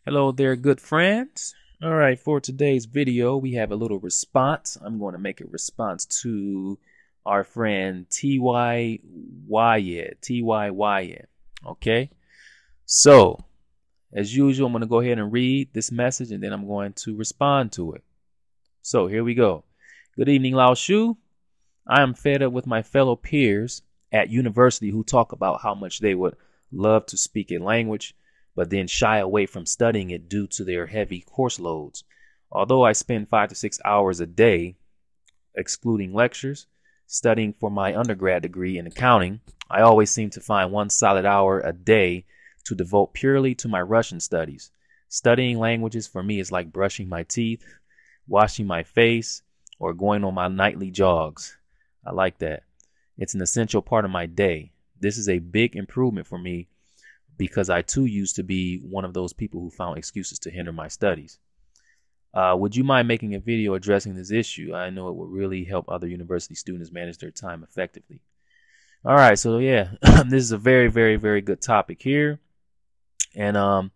Hello there, good friends. All right, for today's video, we have a little response. I'm going to make a response to our friend T.Y. Wyatt. T.Y. Wyatt. Okay, so as usual, I'm going to go ahead and read this message and then I'm going to respond to it. So here we go. Good evening, Laoshu. I am fed up with my fellow peers at university who talk about how much they would love to speak a language, but then shy away from studying it due to their heavy course loads. Although I spend 5 to 6 hours a day, excluding lectures, studying for my undergrad degree in accounting, I always seem to find 1 solid hour a day to devote purely to my Russian studies. Studying languages for me is like brushing my teeth, washing my face, or going on my nightly jogs. I like that. It's an essential part of my day. This is a big improvement for me because I too used to be one of those people who found excuses to hinder my studies. Would you mind making a video addressing this issue? I know it would really help other university students manage their time effectively. All right, so yeah, this is a very, very, very good topic here. And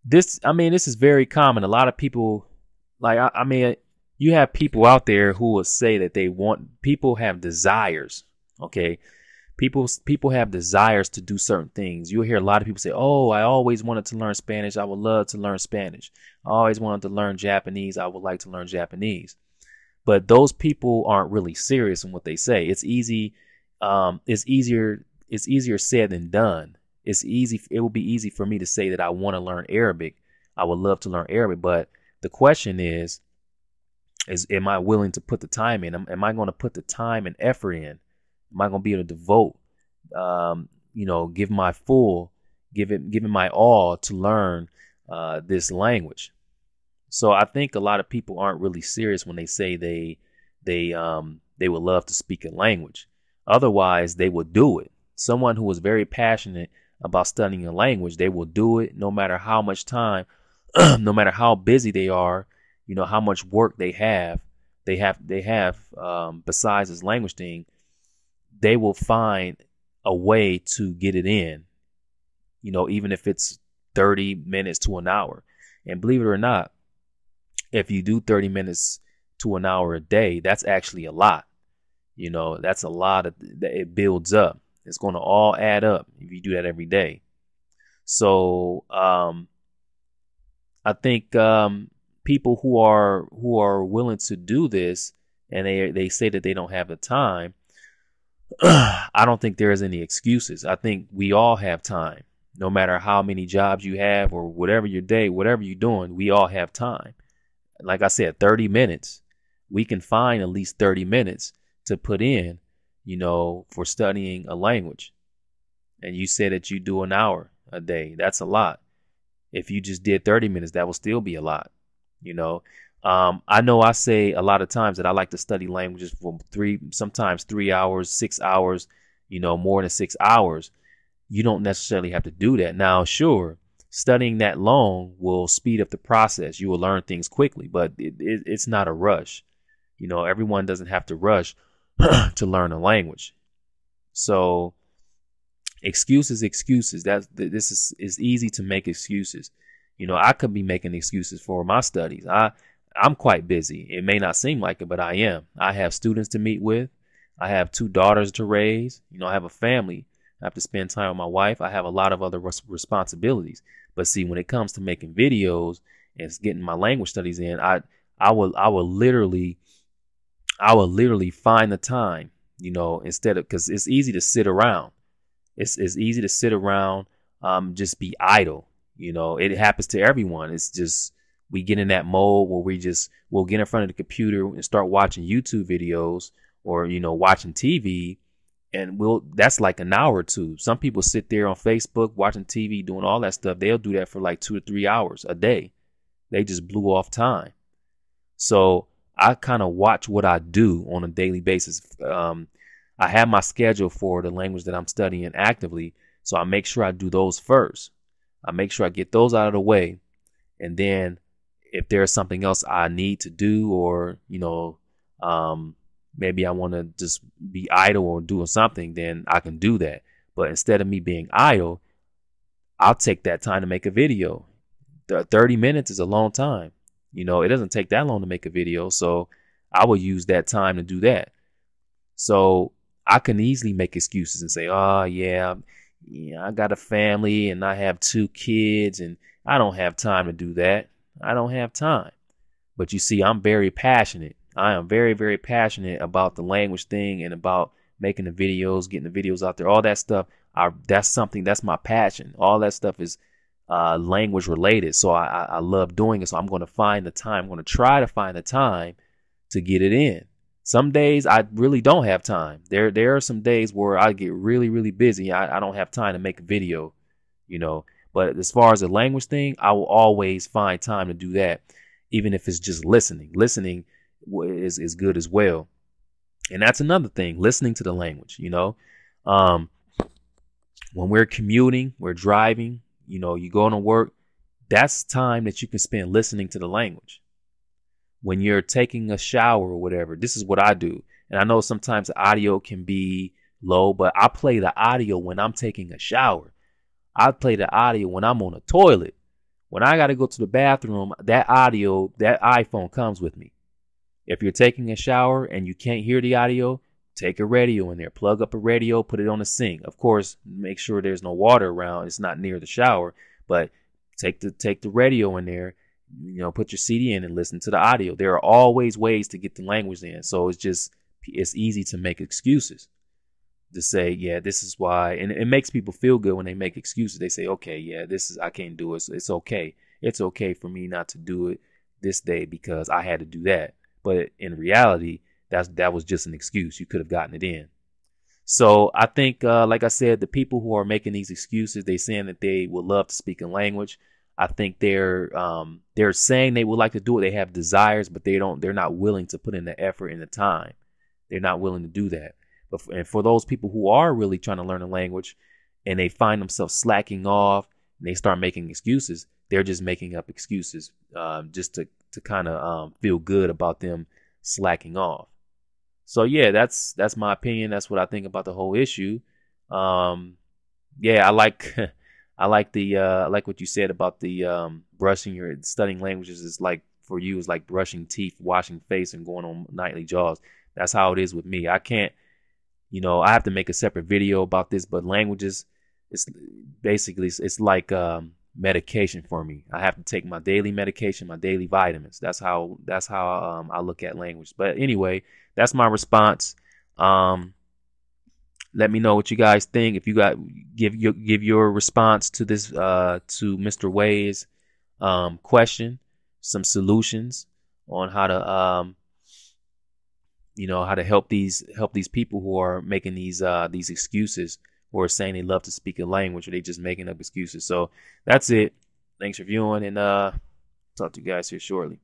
this is very common. A lot of people, you have people out there who will say that people have desires, okay? People have desires to do certain things. You'll hear a lot of people say, oh, I always wanted to learn Spanish. I would love to learn Spanish. I always wanted to learn Japanese. I would like to learn Japanese. But those people aren't really serious in what they say. It's easy. It's easier said than done. It would be easy for me to say that I want to learn Arabic. I would love to learn Arabic. But the question is am I willing to put the time in? Am I going to put the time and effort in? Am I going to be able to devote, give my full, give it my all to learn this language? So I think a lot of people aren't really serious when they say they would love to speak a language. Otherwise, they would do it. Someone who is very passionate about studying a language, they will do it no matter how much time, no matter how busy they are, how much work they have. Besides this language thing. They will find a way to get it in, even if it's 30 minutes to an hour. And believe it or not, if you do 30 minutes to an hour a day, that's actually a lot. That's a lot. It builds up. It's going to all add up if you do that every day. So I think people who are willing to do this and they say that they don't have the time, I don't think there is any excuses. I think we all have time. No matter how many jobs you have or whatever your day, whatever you're doing, we all have time. Like I said, 30 minutes. We can find at least 30 minutes to put in, for studying a language. And you said that you do an hour a day. That's a lot. If you just did 30 minutes, that will still be a lot. I know I say a lot of times that I like to study languages for sometimes 3 hours, 6 hours, more than 6 hours. You don't necessarily have to do that. Now, sure, studying that long will speed up the process. You will learn things quickly, but it's not a rush. Everyone doesn't have to rush to learn a language. So excuses. It's easy to make excuses. I could be making excuses for my studies. I'm quite busy. It may not seem like it, but I am. I have students to meet with. I have 2 daughters to raise. I have a family. I have to spend time with my wife. I have a lot of other responsibilities. But see, when it comes to making videos and getting my language studies in, I will literally find the time, instead of, because it's easy to sit around. It's easy to sit around, just be idle. It happens to everyone. It's just, we get in that mode where we'll get in front of the computer and start watching YouTube videos or, watching TV. And that's like an hour or two. Some people sit there on Facebook watching TV, doing all that stuff. They'll do that for like 2 to 3 hours a day. They just blew off time. So I kind of watch what I do on a daily basis. I have my schedule for the language that I'm studying actively. So I make sure I do those first. I make sure I get those out of the way. And then if there's something else I need to do, or, maybe I want to just be idle or doing something, then I can do that. But instead of me being idle, I'll take that time to make a video. 30 minutes is a long time. You know, it doesn't take that long to make a video. So I will use that time to do that. So I can easily make excuses and say, oh, yeah, I got a family and I have 2 kids and I don't have time to do that. I don't have time. But you see, I'm very passionate. I am very, very passionate about the language thing and about making the videos, getting the videos out there, all that stuff. That's my passion. All that stuff is language related. So I love doing it. So I'm going to find the time. I'm going to try to find the time to get it in. Some days I really don't have time. There are some days where I get really, really busy. I don't have time to make a video, you know. But as far as the language thing, I will always find time to do that, even if it's just listening. Listening is good as well. And that's another thing, listening to the language, you know. When we're commuting, we're driving, you know, you go to work, that's time that you can spend listening to the language. When you're taking a shower or whatever, this is what I do. And I know sometimes the audio can be low, but I play the audio when I'm taking a shower. I play the audio when I'm on a toilet. When I got to go to the bathroom, that audio, that iPhone comes with me. If you're taking a shower and you can't hear the audio, take a radio in there, plug up a radio, put it on the sink. Of course, make sure there's no water around. It's not near the shower, but take the radio in there, you know, put your CD in and listen to the audio. There are always ways to get the language in. So it's easy to make excuses to say, yeah, this is why. And it makes people feel good when they make excuses. They say, okay, yeah, I can't do it. So it's okay. It's okay for me not to do it this day because I had to do that. But in reality, that was just an excuse. You could have gotten it in. So I think, like I said, the people who are making these excuses, they saying that they would love to speak a language. I think they're saying they would like to do it. They have desires, but they're not willing to put in the effort and the time. They're not willing to do that. And for those people who are really trying to learn a language and they find themselves slacking off and they start making excuses, they're just making up excuses just to kind of feel good about them slacking off. So yeah, that's my opinion. That's what I think about the whole issue. Yeah, I like I like what you said about the studying languages is like for you is like brushing teeth, washing face, and going on nightly jogs. That's how it is with me. I can't, you know, I have to make a separate video about this, but languages, it's basically it's like medication for me. I have to take my daily medication, my daily vitamins. That's how I look at language. But anyway, that's my response. Let me know what you guys think. If you got give your response to this to Mr. Way's question, some solutions on how to you know, how to help these people who are making these excuses, who are saying they love to speak a language, or they just making up excuses. So that's it. Thanks for viewing, and talk to you guys here shortly.